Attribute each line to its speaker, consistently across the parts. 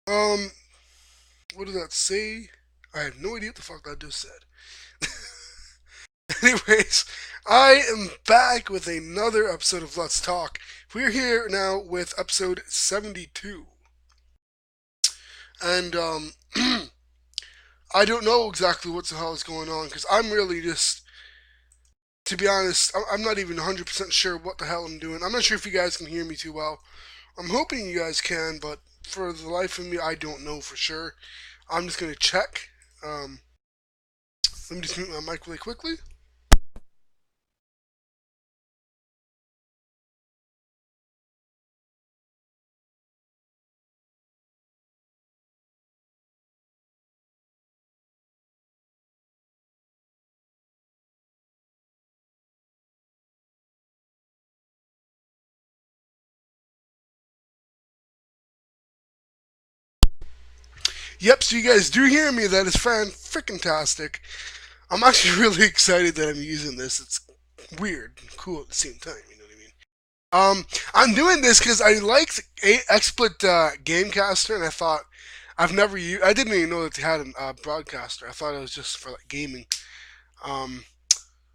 Speaker 1: Um, what did that say? I have no idea what the fuck that just said. Anyways, I am back with another episode of Let's Talk. We're here now with episode 72. And, I don't know exactly what the hell is going on because I'm really just, to be honest, I'm not even 100% sure what the hell I'm doing. I'm not sure if you guys can hear me too well. I'm hoping you guys can, but for the life of me, I don't know for sure. I'm just going to check. Um, Let me just mute my mic really quickly. Yep, so you guys do hear me. That is fan-freaking-tastic. I'm actually really excited that I'm using this. It's weird and cool at the same time, you know what I mean? I'm doing this because I liked XSplit Gamecaster, and I thought I didn't even know that they had a broadcaster. I thought it was just for like gaming. Um,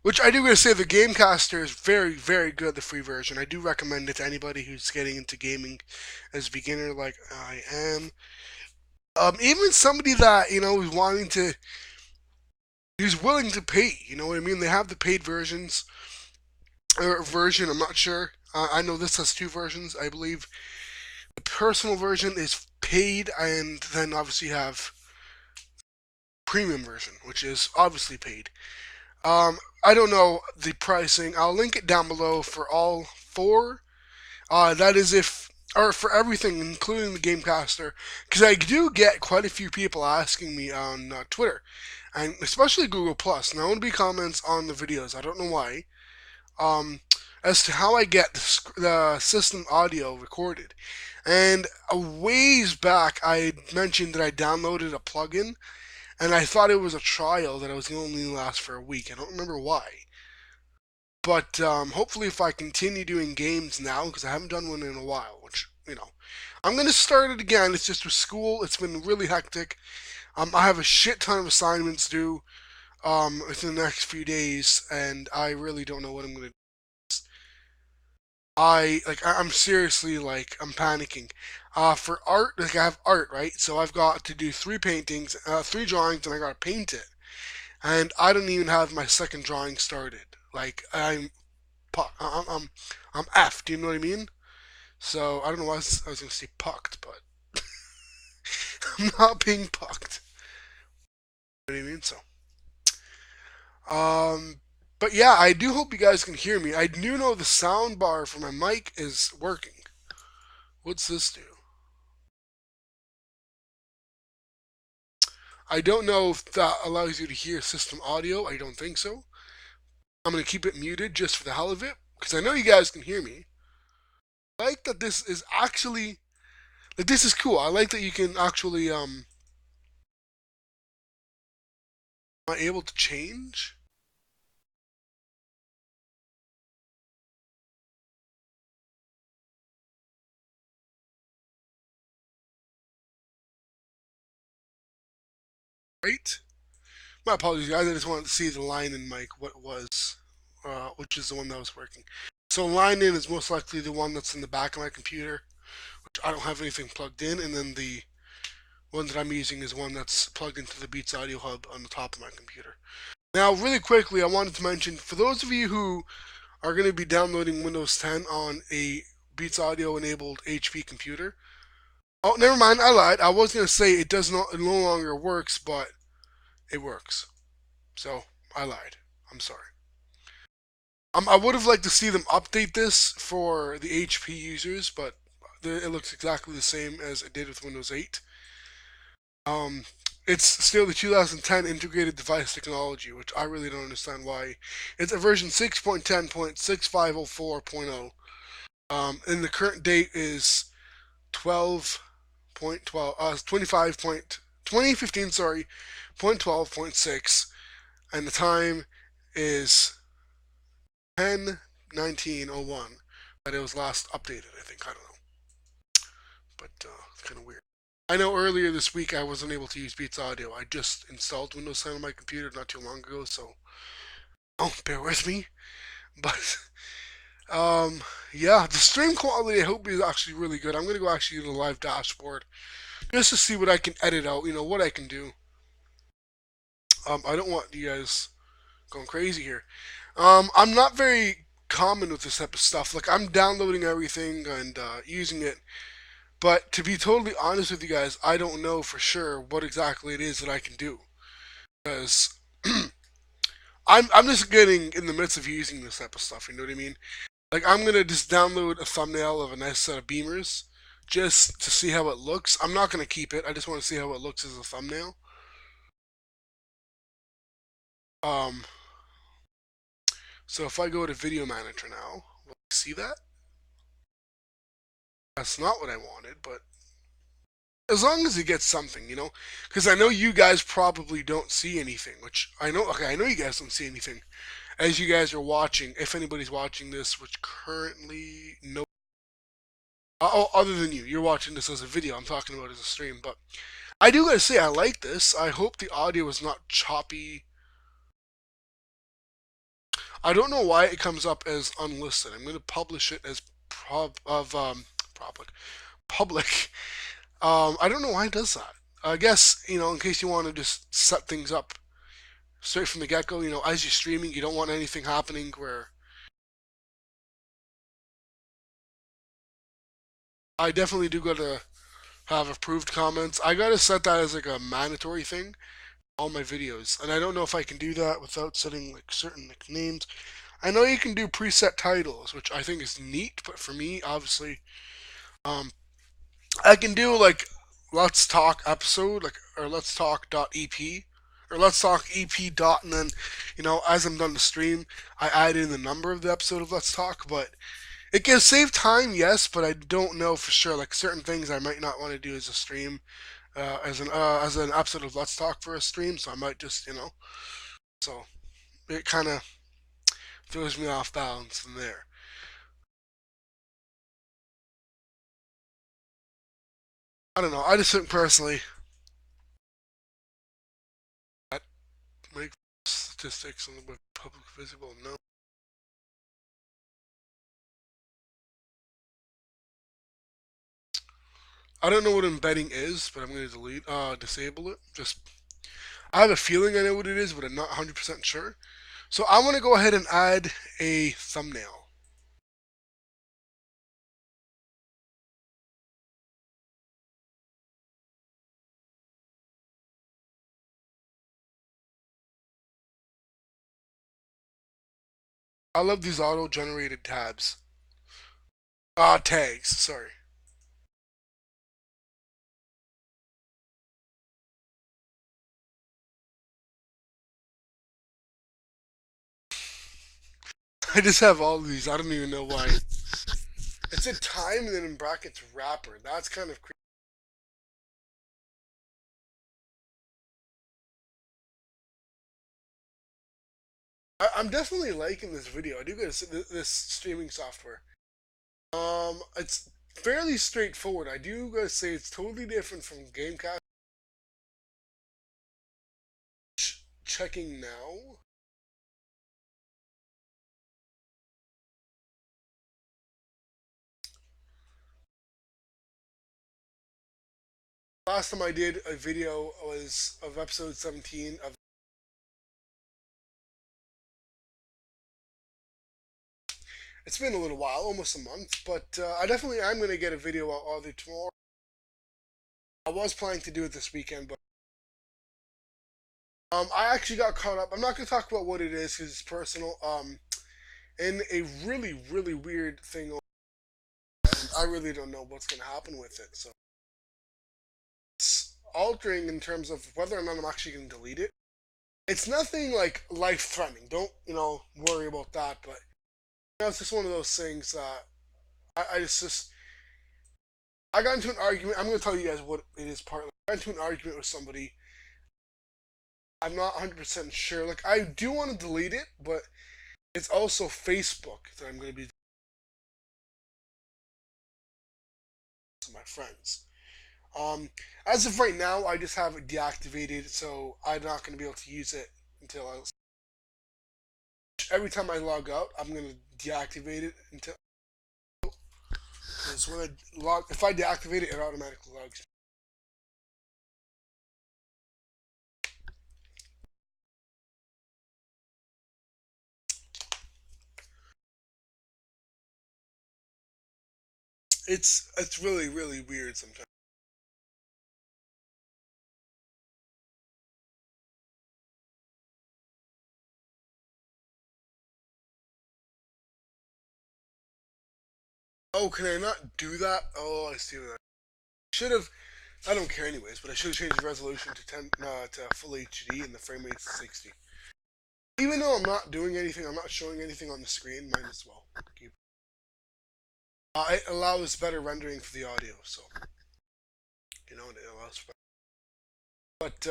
Speaker 1: which I do gotta say, the Gamecaster is very, very good. The free version. I do recommend it to anybody who's getting into gaming as a beginner, like I am. Even somebody that is who's willing to pay. You know what I mean? They have the paid versions or version. I'm not sure. I know this has two versions. I believe the personal version is paid, and then obviously you have premium version, which is obviously paid. I don't know the pricing. I'll link it down below for all four. That is if or for everything, including the Gamecaster, because I do get quite a few people asking me on Twitter, and especially Google Plus. Now, to be comments on the videos. I don't know why. Um, as to how I get the system audio recorded. And a ways back, I mentioned that I downloaded a plugin, and I thought it was a trial that I was going to only last for a week. I don't remember why. But hopefully, if I continue doing games now, because I haven't done one in a while, which I'm going to start it again. It's just with school. It's been really hectic. I have a shit ton of assignments due within the next few days, and I really don't know what I'm going to. I'm seriously like I'm panicking. For art, like I have art, right? So I've got to do three paintings, three drawings, and I got to paint it. And I don't even have my second drawing started. Like I'm effed. You know what I mean? So I don't know why I was gonna say pucked, but I'm not being pucked. You know what I mean? Um, but yeah, I do hope you guys can hear me. I do know the sound bar for my mic is working. What's this do? I don't know if that allows you to hear system audio. I don't think so. I'm gonna keep it muted just for the hell of it because I know you guys can hear me. I like that this is actually like this is cool. I like that you can actually am I able to change? Right? My apologies, guys. I just wanted to see the line in mic what it was, which is the one that was working. So line in is most likely the one that's in the back of my computer, which I don't have anything plugged in, and then the one that I'm using is one that's plugged into the Beats Audio Hub on the top of my computer. Now, really quickly, I wanted to mention for those of you who are going to be downloading Windows 10 on a Beats Audio enabled HP computer. Oh, never mind, I lied. I was going to say it no longer works, but it works. So I lied. I'm sorry. I would have liked to see them update this for the HP users, but it looks exactly the same as it did with Windows 8. Um, it's still the 2010 integrated device technology, which I really don't understand why. It's a version 6.10.6504.0. And the current date is 12.12, 25 point, 2015, sorry, 0.12.6, and the time is 10/19/01 that it was last updated. I think I don't know, but it's kind of weird. I know earlier this week I wasn't able to use Beats Audio. I just installed Windows 10 on my computer not too long ago, so bear with me. But um, yeah, the stream quality I hope is actually really good. I'm gonna go actually to the live dashboard just to see what I can edit out. What I can do. I don't want you guys going crazy here. I'm not very common with this type of stuff. Like I'm downloading everything and using it, but to be totally honest with you guys, I don't know for sure what exactly it is that I can do because I'm just getting in the midst of using this type of stuff. You know what I mean? Like I'm gonna just download a thumbnail of a nice set of beamers just to see how it looks. I'm not gonna keep it. I just want to see how it looks as a thumbnail. Um, so if I go to Video Manager now, will you see that? That's not what I wanted, but as long as it gets something. Because I know you guys probably don't see anything, which I know. Okay, I know you guys don't see anything as you guys are watching. If anybody's watching this, which currently no, other than you, you're watching this as a video. I'm talking about as a stream, but I do gotta say I like this. I hope the audio is not choppy. I don't know why it comes up as unlisted. I'm gonna publish it as public. Public. I don't know why it does that. I guess in case you want to just set things up straight from the get go. As you're streaming, you don't want anything happening where I definitely do gotta have approved comments. I gotta set that as like a mandatory thing all my videos, and I don't know if I can do that without setting like certain like names. I know you can do preset titles, which I think is neat, but for me, obviously, um, I can do like let's talk episode, like or let's talk dot ep, or let's talk ep dot, and then as I'm done the stream, I add in the number of the episode of let's talk. But it can save time, yes, but I don't know for sure. Like certain things I might not want to do as a stream, as an episode of let's talk for a stream, so I might just so it kind of throws me off balance from there. I don't know. I just think personally that make statistics on the web public visible. No, I don't know what embedding is, but I'm going to disable it. Just I have a feeling I know what it is, but I'm not 100% sure. So I want to go ahead and add a thumbnail. I love these auto-generated tabs. Tags. Sorry. I just have all of these. I don't even know why. It's a time and then in brackets rapper. That's kind of creepy. I'm definitely liking this video. I do get this streaming software. It's fairly straightforward. I do gotta say it's totally different from Gamecast. Checking now. Last time I did a video was of episode 17 of. It's been a little while, almost a month, but I definitely am gonna get a video out either tomorrow. I was planning to do it this weekend, but I actually got caught up. I'm not gonna talk about what it is because it's personal. In a really, really weird thing, and I really don't know what's gonna happen with it. So it's altering in terms of whether or not I'm actually gonna delete it. It's nothing like life threatening. Don't worry about that. But it's just one of those things. I just I got into an argument. I'm gonna tell you guys what it is partly. I got into an argument with somebody. I'm not 100% sure. Like I do want to delete it, but it's also Facebook that I'm gonna be to my friends. Um, as of right now, I just have it deactivated, so I'm not going to be able to use it until every time I log out, I'm going to deactivate it until. Because when I log, if I deactivate it, it automatically logs. It's really weird sometimes. Oh, can I not do that? Oh, I see that. Should have. I don't care anyways, but I should have changed the resolution to 10 to full HD and the frame rate to 60. Even though I'm not doing anything, I'm not showing anything on the screen. Might as well keep. It allows better rendering for the audio, so it allows. But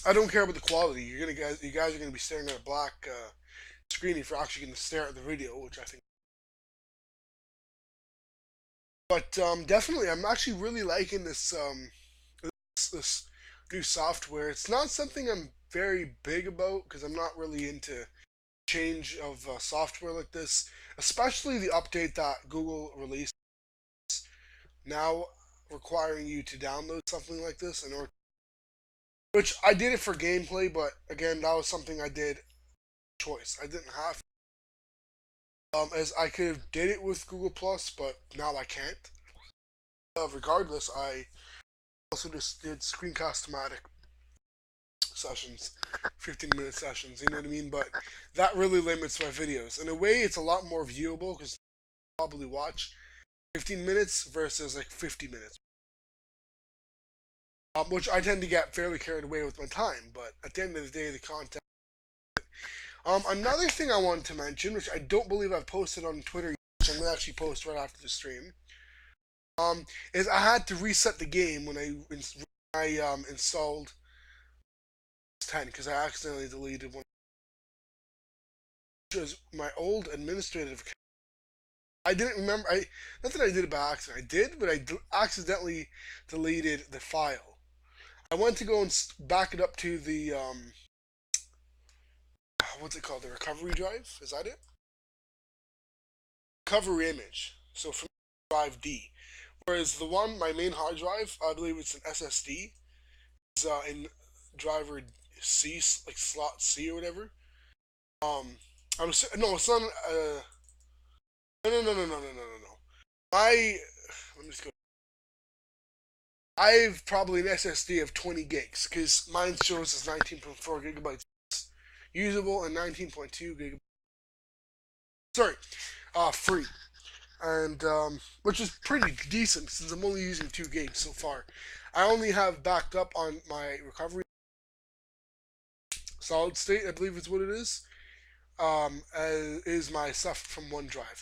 Speaker 1: I don't care about the quality. You guys are gonna be staring at a black screen if you're actually gonna stare at the video, which I think. But definitely, I'm actually really liking this new software. It's not something I'm very big about because I'm not really into change of software like this, especially the update that Google released now requiring you to download something like this in order. Which I did it for gameplay, but again, that was something I did choice. I didn't have as I could have did it with Google Plus, but now I can't. Regardless, I also just did screencast-o-matic sessions, 15-minute sessions. You know what I mean? But that really limits my videos. In a way, it's a lot more viewable because I probably watch 15 minutes versus like 50 minutes, which I tend to get fairly carried away with my time. But at the end of the day, the content. Another thing I wanted to mention, which I don't believe I've posted on Twitter, which I'm gonna actually post right after the stream, is I had to reset the game when I installed 10 because I accidentally deleted one, which was my old administrative account. I didn't remember. Not that I did it by accident. I did, but accidentally deleted the file. I went to go and back it up to the what's it called? The recovery drive. Is that it? Recovery image. So from drive D. Whereas the one, my main hard drive, I believe it's an SSD, is in driver C, like slot C or whatever. I'm no, it's not. No. I let me just go. I've probably an SSD of 20 gigs because mine shows as 19.4 gigabytes usable and 19.2 gigabytes. Sorry, free, and which is pretty decent since I'm only using 2 gigs so far. I only have backed up on my recovery solid state, I believe is what it is my stuff from OneDrive.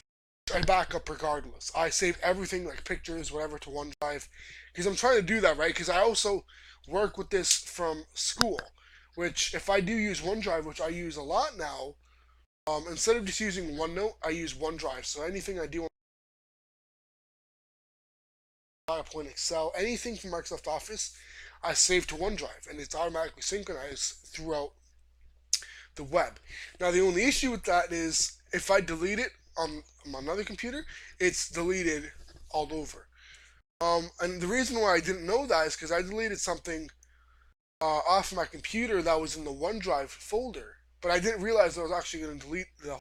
Speaker 1: I back up regardless. I save everything like pictures, whatever, to OneDrive because I'm trying to do that right. Because I also work with this from school, which if I do use OneDrive, which I use a lot now, instead of just using OneNote, I use OneDrive. So anything I do on PowerPoint, Excel, anything from Microsoft Office, I save to OneDrive, and it's automatically synchronized throughout the web. Now, the only issue with that is if I delete it on another computer, it's deleted all over. And the reason why I didn't know that is because I deleted something off my computer that was in the OneDrive folder, but I didn't realize I was actually going to delete the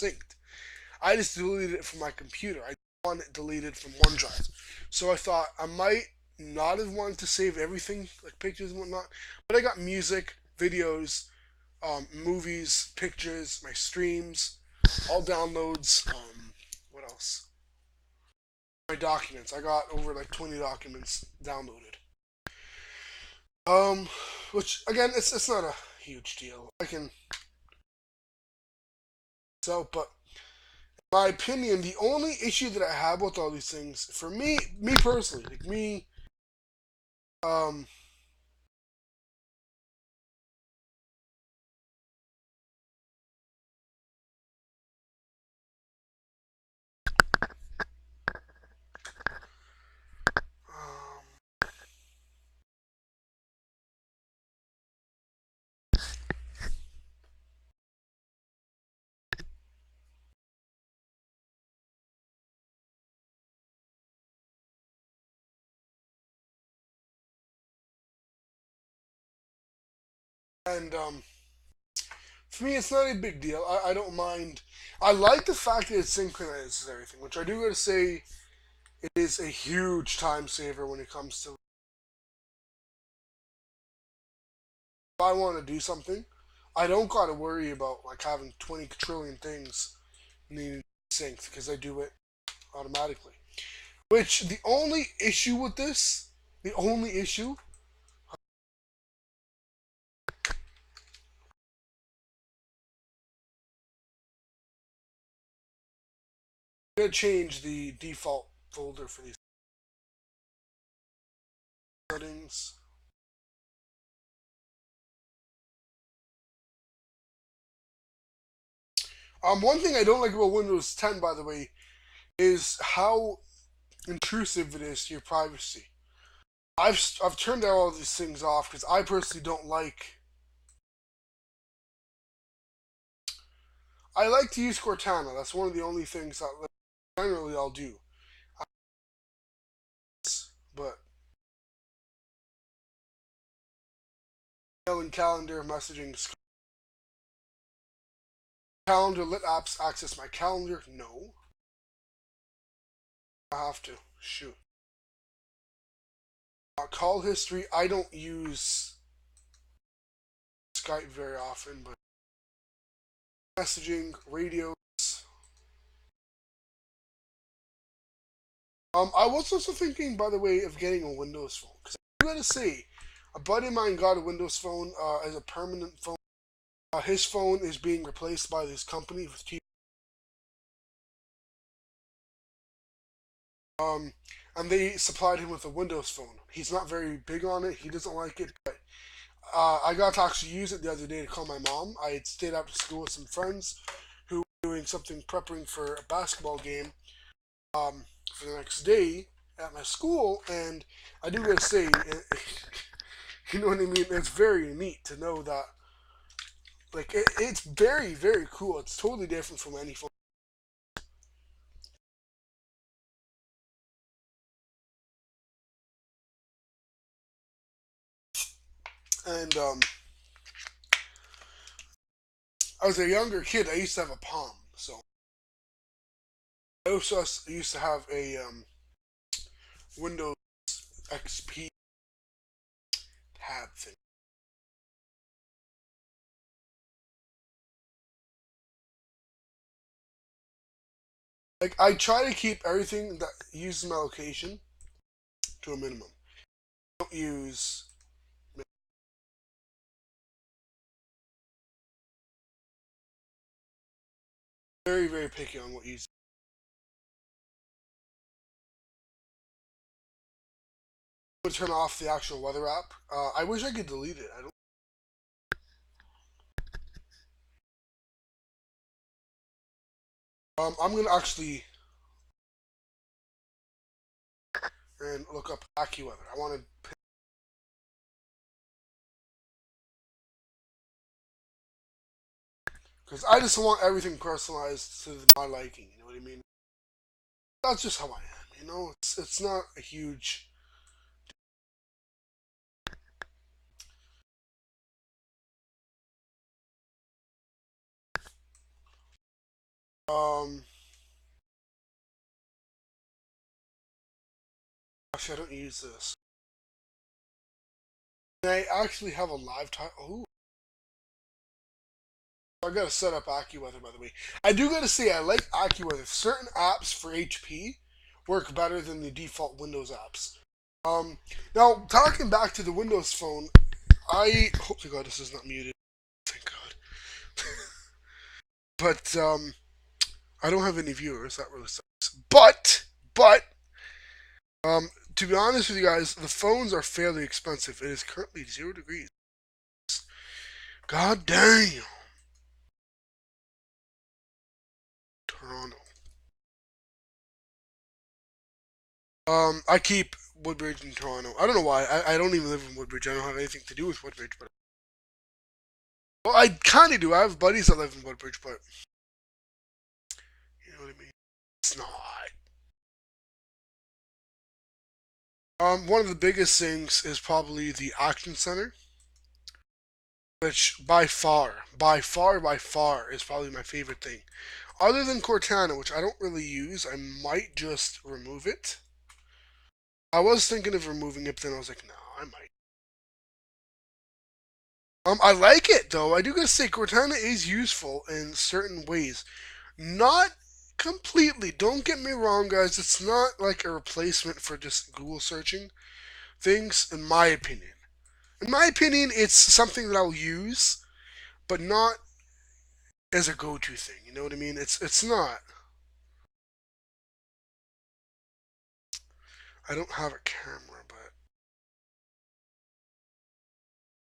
Speaker 1: synced. I just deleted it from my computer. I didn't want it deleted from OneDrive. So I thought I might not have wanted to save everything, like pictures and whatnot, but I got music, videos, movies, pictures, my streams, all downloads. What else? My documents. I got over like 20 documents downloaded. Um, which again, it's not a huge deal. I can but in my opinion, the only issue that I have with all these things, for me personally, like me, um, And for me, it's not a big deal. I don't mind. I like the fact that it synchronizes everything, which I do gotta say it is a huge time saver when it comes to if I want to do something. I don't gotta worry about like having 20 trillion things needing to be synced because I do it automatically. Which the only issue with this, the only issue, I'm gonna change the default folder for these settings. One thing I don't like about Windows 10, by the way, is how intrusive it is to your privacy. I've turned all these things off because I personally don't like. I like to use Cortana. That's one of the only things that like, generally I'll do. But email and calendar messaging, calendar, let apps access my calendar. No, I have to. Shoot. Call history. I don't use Skype very often, but messaging, radios. I was also thinking, by the way, of getting a Windows phone because I gotta say, a buddy of mine got a Windows phone as a permanent phone. His phone is being replaced by this company with cheap. Um, and they supplied him with a Windows phone. He's not very big on it. He doesn't like it, but I got to actually use it the other day to call my mom. I had stayed after school with some friends who were doing something preparing for a basketball game for the next day at my school, and I do gotta say, you know what I mean? It's very neat to know that, like, it's very, very cool. It's totally different from any phone. And as a younger kid, I used to have a Palm, so I also used to have a Windows XP tab thing. Like, I try to keep everything that uses my location to a minimum. I don't use very, very picky on what you use. I'm gonna turn off the actual weather app. I wish I could delete it. I don't. I'm gonna actually and look up AccuWeather. I want to because I just want everything personalized to my liking. You know what I mean? That's just how I am. You know, it's not a huge. Um, Actually, I don't use this. I actually have a live time. Oh, I gotta set up AccuWeather, by the way. I do gotta say, I like AccuWeather. Certain apps for HP work better than the default Windows apps. Um, Now, talking back to the Windows phone, I hope to God this is not muted. Thank God. But I don't have any viewers. That really sucks. But to be honest with you guys, the phones are fairly expensive. It is currently 0 degrees. God damn, Toronto. I keep Woodbridge in Toronto. I don't know why. I don't even live in Woodbridge. I don't have anything to do with Woodbridge, but well, I kind of do. I have buddies that live in Woodbridge, but you know what I mean. It's not. One of the biggest things is probably the Action Center. which by far is probably my favorite thing. Other than Cortana, which I don't really use, I might just remove it. I was thinking of removing it, but then I was like, no, I might. I like it though. I do gotta say, Cortana is useful in certain ways. Not completely. Don't get me wrong, guys. It's not like a replacement for just Google searching things, in my opinion. In my opinion, it's something that I'll use, but not as a go-to thing. You know what I mean? It's not. I don't have a camera, but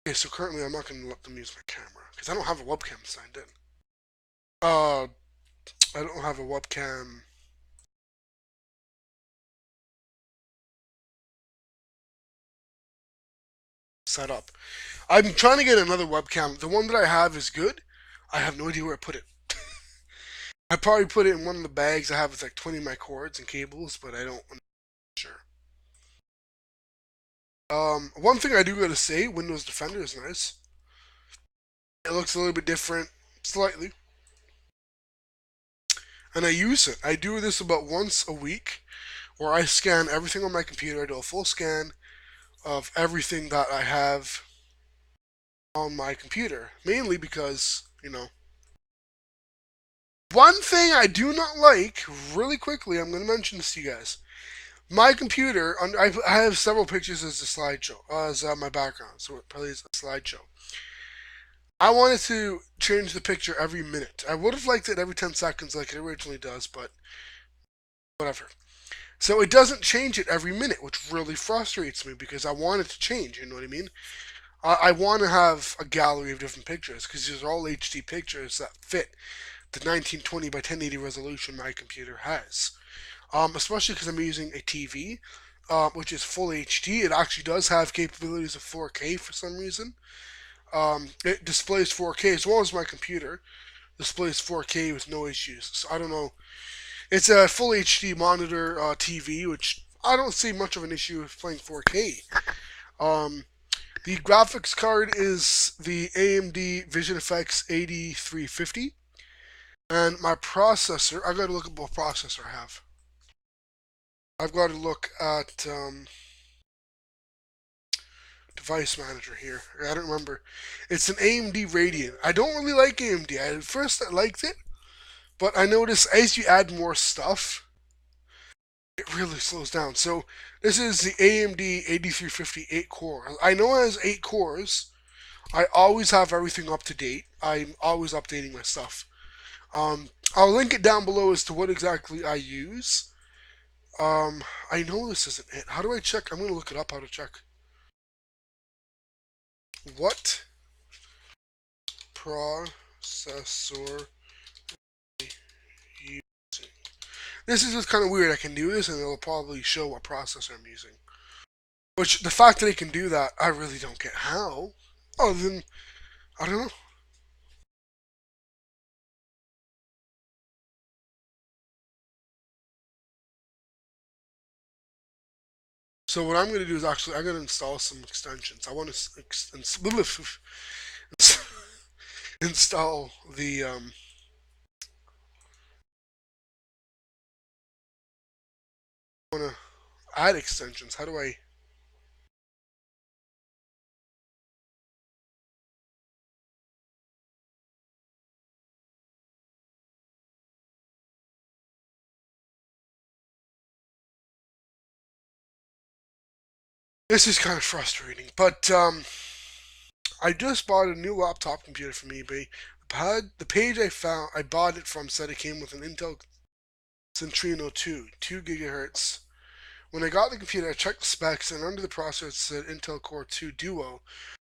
Speaker 1: okay. So currently, I'm not gonna let them use my camera because I don't have a webcam signed in. Uh, I don't have a webcam set up. I'm trying to get another webcam. The one that I have is good. I have no idea where I put it. I probably put it in one of the bags I have with like 20 of my cords and cables, but I don't. I'm not sure. One thing I do gotta say, Windows Defender is nice. It looks a little bit different, slightly, and I use it. I do this about once a week, where I scan everything on my computer. I do a full scan of everything that I have on my computer, mainly because one thing I do not like, really quickly, I'm going to mention this to you guys. My computer, I have several pictures as a slideshow, as my background, so it probably is a slideshow. I wanted to change the picture every minute. I would have liked it every 10 seconds like it originally does, but whatever. So it doesn't change it every minute, which really frustrates me because I want it to change, you know what I mean? I want to have a gallery of different pictures because these are all HD pictures that fit the 1920 by 1080 resolution my computer has. Especially because I'm using a TV, which is full HD. It actually does have capabilities of 4K for some reason. It displays 4K as well as my computer displays 4K with no issues. So I don't know. It's a full HD monitor TV, which I don't see much of an issue with playing 4K. Um, the graphics card is the AMD Vision FX 8350. And my processor, I gotta look at what processor I have. I've got to look at device manager here. I don't remember. It's an AMD Radeon. I don't really like AMD. At first I liked it, but I noticed as you add more stuff, it really slows down. So this is the AMD 8358 core. I know it has 8 cores. I always have everything up to date. I'm always updating my stuff. I'll link it down below as to what exactly I use. I know this isn't it. How do I check? I'm gonna look it up. How to check? What processor using? This is just kind of weird. I can do this, and it'll probably show what processor I'm using. Which the fact that it can do that, I really don't get how. Oh, then I don't know. So what I'm gonna do is actually I'm gonna install some extensions. I want to install the I want to add extensions. How do I? This is kind of frustrating, but I just bought a new laptop computer from eBay. The page I found, I bought it from said it came with an Intel Centrino 2, 2 gigahertz. When I got the computer, I checked the specs, and under the processor it said Intel Core 2 Duo,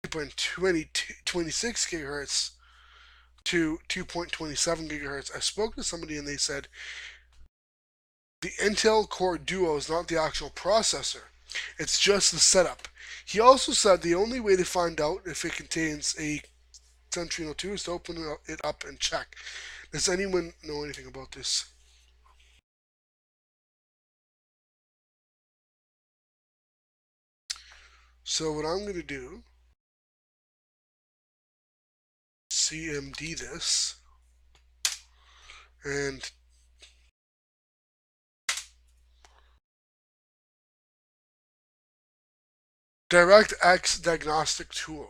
Speaker 1: 2.26 gigahertz to 2.27 gigahertz. I spoke to somebody and they said the Intel Core Duo is not the actual processor. It's just the setup. He also said the only way to find out if it contains a Centrino 2 is to open it up and check. Does anyone know anything about this? So what I'm going to do CMD this and DirectX Diagnostic Tool.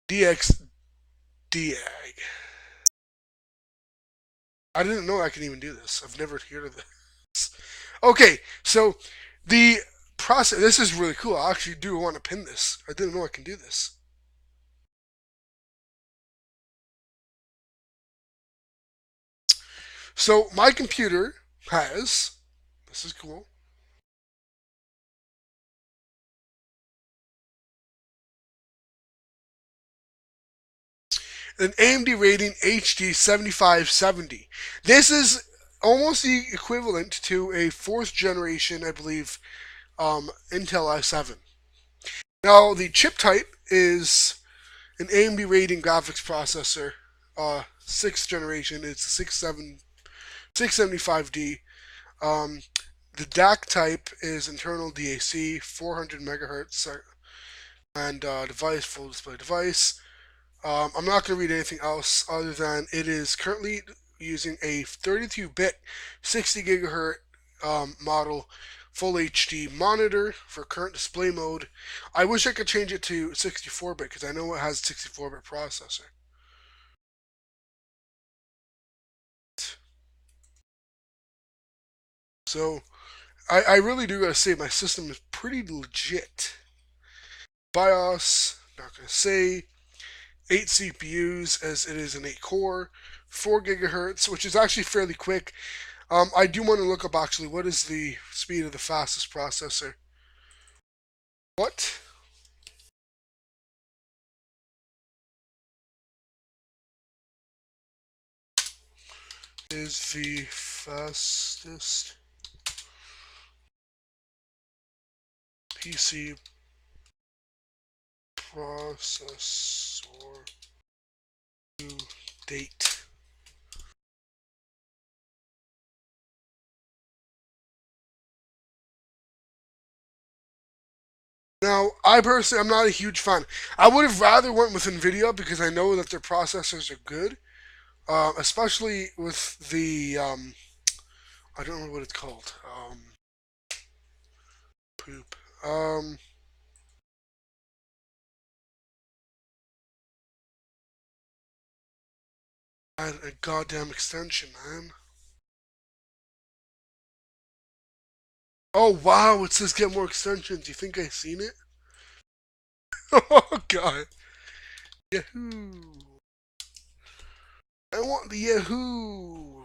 Speaker 1: DX DAG. I didn't know I could even do this. I've never heard of this. Okay, so the process. This is really cool. I actually do want to pin this. I didn't know I can do this. So my computer has. This is cool. An AMD Radeon HD 7570. This is almost the equivalent to a fourth generation, I believe, Intel i7. Now the chip type is an AMD Radeon graphics processor, sixth generation. It's a 675D. The DAC type is internal DAC, 400 megahertz, and device, full display device. I'm not going to read anything else other than it is currently using a 32-bit 60 gigahertz model full HD monitor for current display mode. I wish I could change it to 64-bit because I know it has a 64-bit processor. So I really do gotta say my system is pretty legit. BIOS, not gonna say. 8 CPUs as it is an 8 core, 4 gigahertz, which is actually fairly quick. I do want to look up actually what is the speed of the fastest processor. What is the fastest PC processor to date? Now, I personally, I'm not a huge fan. I would have rather went with NVIDIA because I know that their processors are good, especially with the, I don't know what it's called. Poop. Add a goddamn extension, man. Oh wow, it says get more extensions. You think I've seen it? Oh god. Yahoo! I want the Yahoo!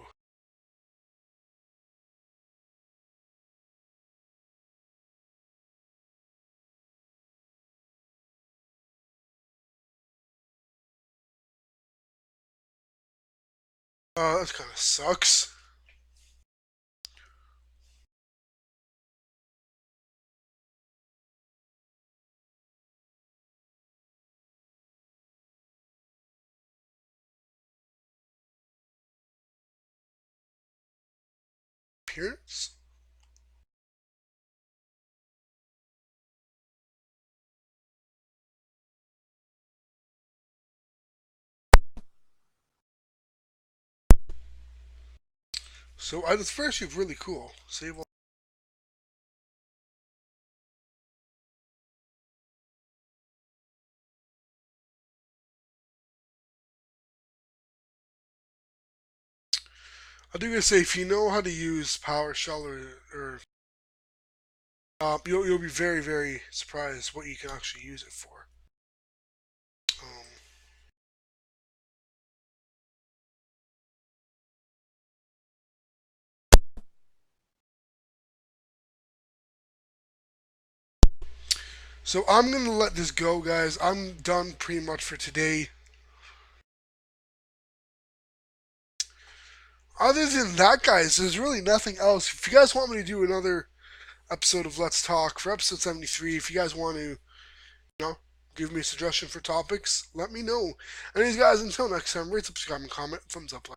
Speaker 1: That kind of sucks. Appearance? So it's actually really cool. Save all. I do gotta say, if you know how to use PowerShell or you'll be very very surprised what you can actually use it for. Um, so I'm gonna let this go, guys. I'm done pretty much for today. Other than that, guys, there's really nothing else. If you guys want me to do another episode of Let's Talk for episode 73, if you guys want to, give me a suggestion for topics, let me know. Anyways, guys, until next time, rate, subscribe, and comment, thumbs up.